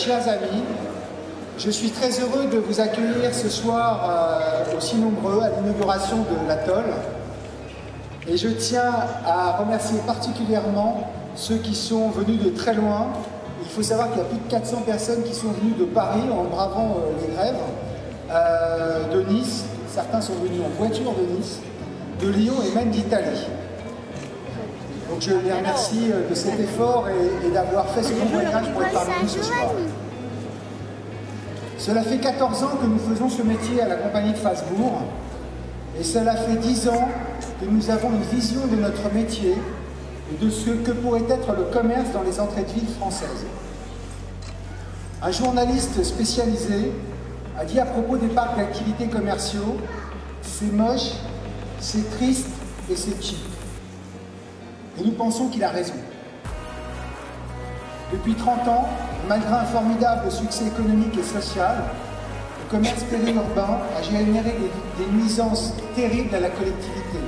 chers amis, je suis très heureux de vous accueillir ce soir aussi nombreux à l'inauguration de l'atoll. Et je tiens à remercier particulièrement ceux qui sont venus de très loin. Il faut savoir qu'il y a plus de 400 personnes qui sont venues de Paris en bravant les grèves, de Nice, certains sont venus en voiture de Nice, de Lyon et même d'Italie. Donc je les remercie de cet effort et d'avoir fait ce long voyage pour être parmi nous ce soir. Cela fait 14 ans que nous faisons ce métier à la compagnie de Fasbourg et cela fait 10 ans que nous avons une vision de notre métier et de ce que pourrait être le commerce dans les entrées de ville françaises. Un journaliste spécialisé a dit à propos des parcs d'activités commerciaux « c'est moche, c'est triste et c'est cheap ». Et nous pensons qu'il a raison. Depuis 30 ans, malgré un formidable succès économique et social, le commerce périurbain a généré des nuisances terribles à la collectivité.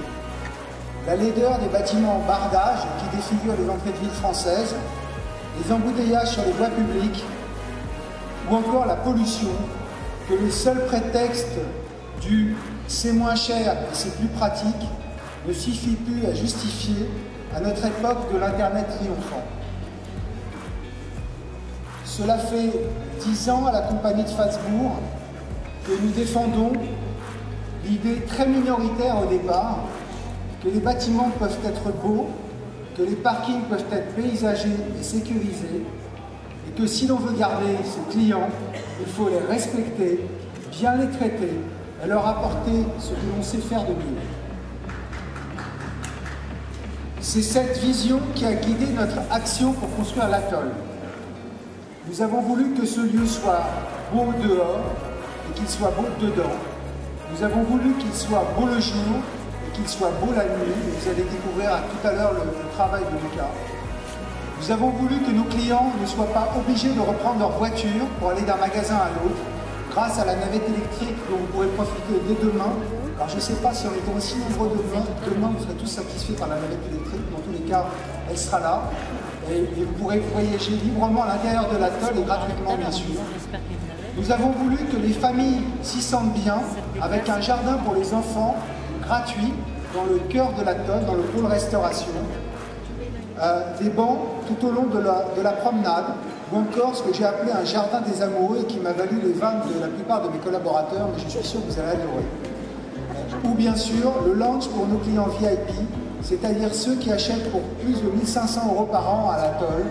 La laideur des bâtiments en bardage qui défigurent les entrées de ville françaises, les embouteillages sur les voies publiques, ou encore la pollution, que le seul prétexte du « c'est moins cher et c'est plus pratique » ne suffit plus à justifier à notre époque de l'Internet triomphant. Cela fait 10 ans à la compagnie de Fasbourg que nous défendons l'idée très minoritaire au départ que les bâtiments peuvent être beaux, que les parkings peuvent être paysagers et sécurisés, et que si l'on veut garder ses clients, il faut les respecter, bien les traiter et leur apporter ce que l'on sait faire de mieux. C'est cette vision qui a guidé notre action pour construire l'atoll. Nous avons voulu que ce lieu soit beau dehors et qu'il soit beau dedans. Nous avons voulu qu'il soit beau le jour et qu'il soit beau la nuit. Et vous allez découvrir tout à l'heure le travail de Lucas. Nous avons voulu que nos clients ne soient pas obligés de reprendre leur voiture pour aller d'un magasin à l'autre, grâce à la navette électrique dont vous pourrez profiter dès demain. Alors je ne sais pas si on est aussi nombreux demain vous serez tous satisfaits par la navette électrique. Dans tous les cas, elle sera là. Et vous pourrez voyager librement à l'intérieur de l'atoll et gratuitement bien sûr. Nous avons voulu que les familles s'y sentent bien, avec un jardin pour les enfants gratuit dans le cœur de l'atoll, dans le pôle restauration, des bancs tout au long de la promenade, ou encore ce que j'ai appelé un jardin des amoureux et qui m'a valu les vannes de la plupart de mes collaborateurs, mais je suis sûr que vous allez adorer. Ou bien sûr, le lounge pour nos clients VIP, c'est-à-dire ceux qui achètent pour plus de 1 500 € par an à l'atoll.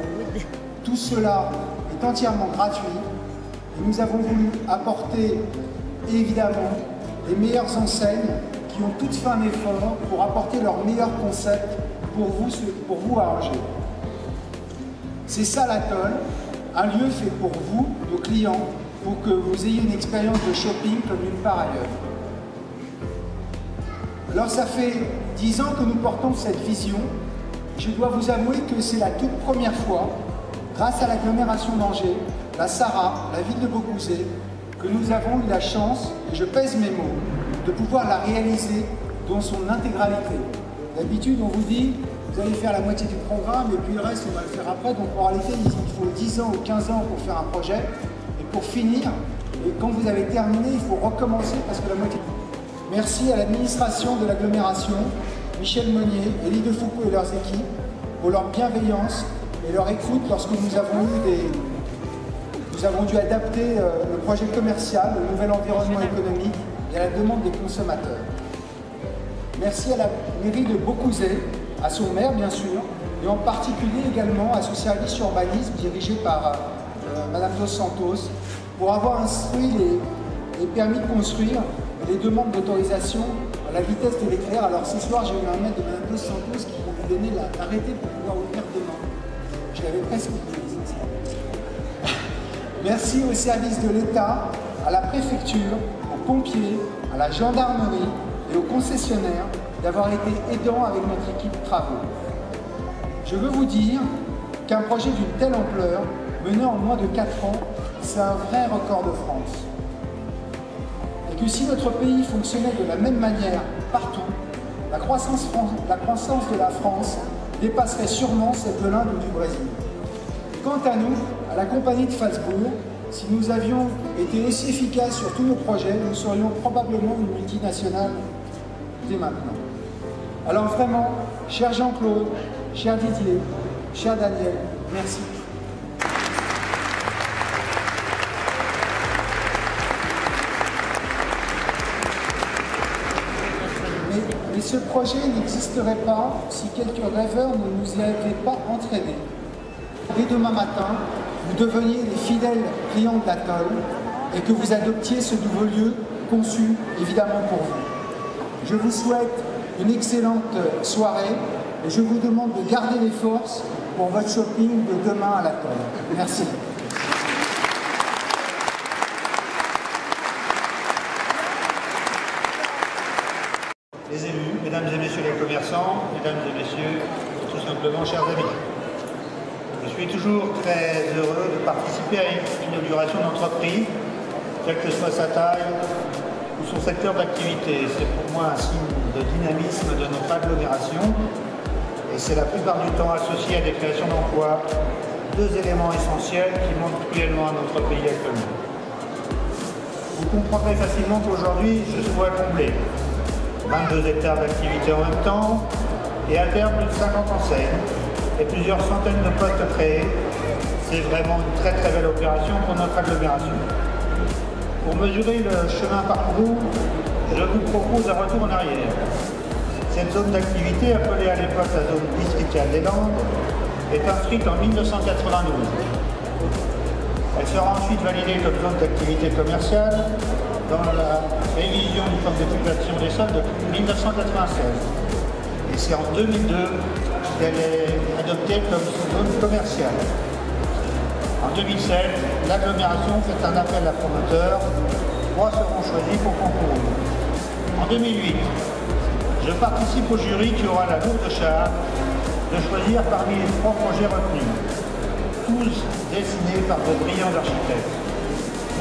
Tout cela est entièrement gratuit et nous avons voulu apporter, évidemment, les meilleures enseignes qui ont toutes fait un effort pour apporter leurs meilleurs concepts pour vous à Angers. C'est ça l'atoll, un lieu fait pour vous, nos clients, pour que vous ayez une expérience de shopping comme nulle part ailleurs. Alors ça fait 10 ans que nous portons cette vision. Je dois vous avouer que c'est la toute première fois, grâce à l'agglomération d'Angers, la SARA, la ville de Beaucouzé, que nous avons eu la chance, et je pèse mes mots, de pouvoir la réaliser dans son intégralité. D'habitude, on vous dit, vous allez faire la moitié du programme et puis le reste, on va le faire après. Donc en réalité, il faut 10 ans ou 15 ans pour faire un projet. Et pour finir, et quand vous avez terminé, il faut recommencer parce que la moitié... Merci à l'administration de l'agglomération, Michel Monnier, Élie Defoucault et leurs équipes, pour leur bienveillance et leur écoute lorsque nous avons dû adapter le projet commercial, le nouvel environnement économique et à la demande des consommateurs. Merci à la mairie de Beaucouzé, à son maire bien sûr, et en particulier également à ce service urbanisme dirigé par Madame Dos Santos, pour avoir instruit les permis de construire et les demandes d'autorisation à la vitesse de l'éclair. Alors ce soir, j'ai eu un mail de Mme Dos Santos qui vont vous donner l'arrêté pour pouvoir ouvrir demain. Je l'avais presque oublié. Merci au service de l'État, à la préfecture, aux pompiers, à la gendarmerie et aux concessionnaires d'avoir été aidants avec notre équipe de travaux. Je veux vous dire qu'un projet d'une telle ampleur, mené en moins de 4 ans, c'est un vrai record de France. Et que si notre pays fonctionnait de la même manière partout, la croissance de la France dépasserait sûrement celle de l'Inde ou du Brésil. Quant à nous, à la compagnie de Phalsbourg, si nous avions été aussi efficaces sur tous nos projets, nous serions probablement une multinationale dès maintenant. Alors vraiment, cher Jean-Claude, cher Didier, cher Daniel, merci. Mais ce projet n'existerait pas si quelques rêveurs ne nous y avaient pas entraînés. Dès demain matin, vous deveniez les fidèles clients de l'Atoll et que vous adoptiez ce nouveau lieu conçu évidemment pour vous. Je vous souhaite une excellente soirée et je vous demande de garder les forces pour votre shopping de demain à l'Atoll. Merci. Les élus, mesdames et messieurs les commerçants, mesdames et messieurs, tout simplement chers amis. Je suis toujours très heureux de participer à une inauguration d'entreprise, quelle que soit sa taille ou son secteur d'activité. C'est pour moi un signe de dynamisme de notre agglomération et c'est la plupart du temps associé à des créations d'emplois, deux éléments essentiels qui manquent cruellement à notre pays actuellement. Vous comprendrez facilement qu'aujourd'hui, je sois comblé. 22 hectares d'activité en même temps et à terme plus de 50 enseignes et plusieurs centaines de postes créés. C'est vraiment une très très belle opération pour notre agglomération. Pour mesurer le chemin parcouru, je vous propose un retour en arrière. Cette zone d'activité, appelée à l'époque la zone districtale des Landes, est inscrite en 1992. Elle sera ensuite validée comme zone d'activité commerciale dans la révision du plan d'occupation des sols de 1996. Et c'est en 2002 qu'elle est adoptée comme zone commerciale. En 2007, l'agglomération fait un appel à promoteurs. 3 seront choisis pour concourir. En 2008, je participe au jury qui aura la lourde charge de choisir parmi les 3 projets retenus, tous dessinés par de brillants architectes.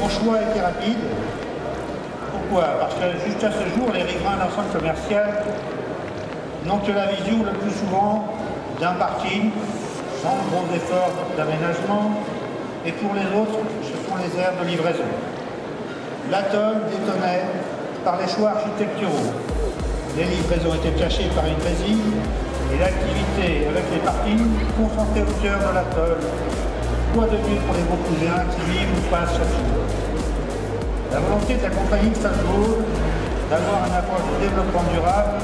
Mon choix était rapide. Pourquoi? Parce que jusqu'à ce jour, les riverains d'un centre commercial n'ont que la vision le plus souvent d'un parking, sans gros efforts d'aménagement, et pour les autres, ce sont les aires de livraison. L'Atoll détonnait par les choix architecturaux. Les livraisons étaient cachées par une résine et l'activité avec les parkings concentrée au cœur de l'Atoll. Quoi de mieux pour les Vauclusiens qui vivent ou passent chaque jour? La volonté de la compagnie de Phalsbourg d'avoir une approche de développement durable,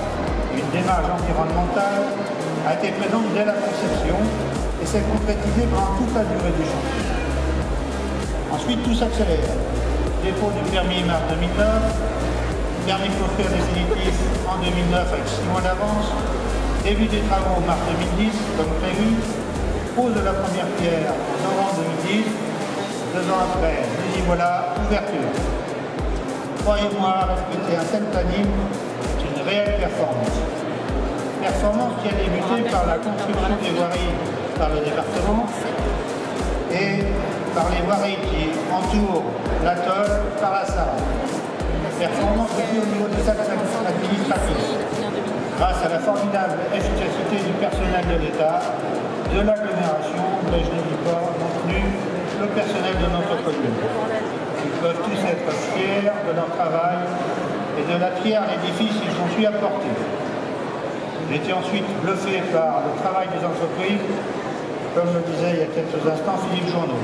une démarche environnementale, a été présente dès la conception et s'est concrétisée pendant toute la durée du chantier. Ensuite, tout s'accélère. Dépôt du permis mars 2009, permis de construire définitif en 2009 avec 6 mois d'avance, début des travaux en mars 2010 comme prévu, pose de la première pierre en novembre 2010, 2 ans après, nous y voilà, ouverture. Croyez-moi, respecter un tel planning, c'est une réelle performance. Performance qui a débuté par la construction des voiries par le département et par les voiries qui entourent l'Atoll par la Sarre. Performance aussi au niveau des actes administratifs, grâce à la formidable efficacité du personnel de l'État, de l'agglomération, mais je ne dis pas non plus le personnel de notre commune. Ils peuvent tous être fiers de leur travail et de la pierre à l'édifice qu'ils ont su apporter. J'étais ensuite bluffé par le travail des entreprises, comme le disait il y a quelques instants Philippe Journeau.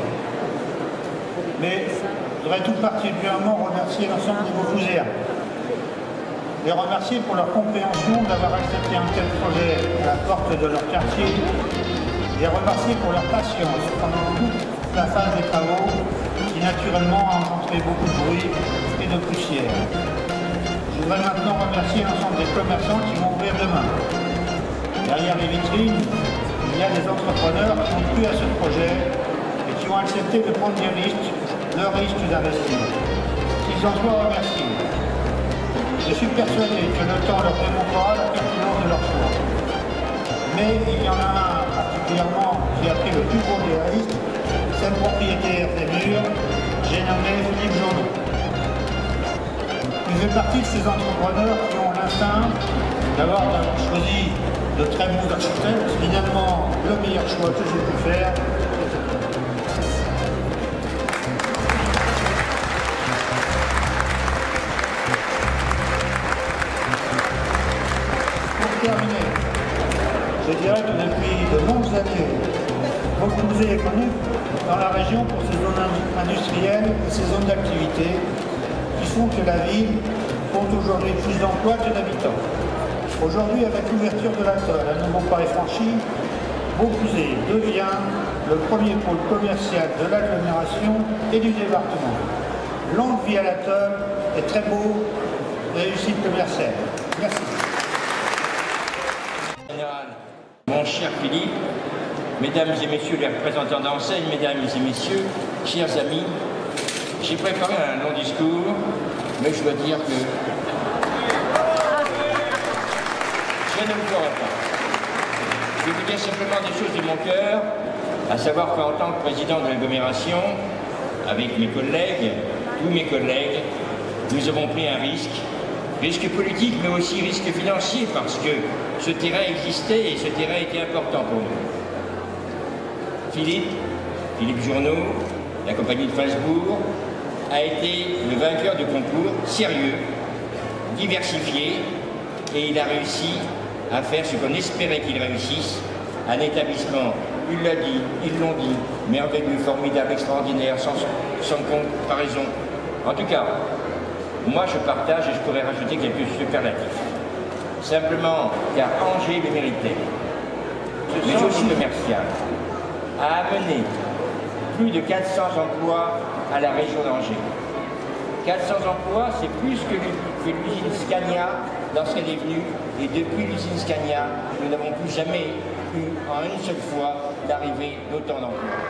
Mais je voudrais tout particulièrement remercier l'ensemble des Vauclusiens. Les remercier pour leur compréhension d'avoir accepté un tel projet à la porte de leur quartier. Les remercier pour leur patience pendant toute la phase des travaux qui naturellement a engendré beaucoup de bruit et de poussière. Je voudrais maintenant remercier l'ensemble des commerçants qui vont ouvrir demain. Derrière les vitrines, il y a des entrepreneurs qui ont cru à ce projet et qui ont accepté de prendre des risques, le risque d'investir. Qu'ils en soient remerciés. Je suis persuadé que le temps leur démontrera la pertinence de leur choix. Mais il y en a un particulièrement qui a pris le plus gros des risques, c'est le propriétaire des murs, j'ai nommé Philippe Journeau. Il fait partie de ces entrepreneurs qui ont l'instinct d'avoir choisi de très bons architectes. Finalement, le meilleur choix que j'ai pu faire, années, Vaucluse est connu dans la région pour ses zones industrielles et ses zones d'activité qui font que la ville compte aujourd'hui plus d'emplois que d'habitants. Aujourd'hui, avec l'ouverture de l'atoll, un nouveau pas est franchi, Vaucluse devient le premier pôle commercial de l'agglomération et du département. Longue vie à l'atoll et très beau réussite commerciale. Merci. Mon cher Philippe, mesdames et messieurs les représentants d'enseigne, mesdames et messieurs, chers amis, j'ai préparé un long discours, mais je dois dire que je ne le ferai pas. Je vais vous dire simplement des choses de mon cœur, à savoir qu'en tant que président de l'agglomération, avec mes collègues, tous mes collègues, nous avons pris un risque politique, mais aussi risque financier, parce que ce terrain existait et ce terrain était important pour nous. Philippe Journeau, la compagnie de Falsbourg, a été le vainqueur de concours sérieux, diversifié, et il a réussi à faire ce qu'on espérait qu'il réussisse, un établissement, il l'a dit, ils l'ont dit, merveilleux, formidable, extraordinaire, sans comparaison. En tout cas, moi je partage et je pourrais rajouter quelques superlatifs. Simplement, car Angers le méritait. Le génie commercial a amené plus de 400 emplois à la région d'Angers. 400 emplois, c'est plus que l'usine Scania lorsqu'elle est venue. Et depuis l'usine Scania, nous n'avons plus jamais eu en une seule fois l'arrivée d'autant d'emplois.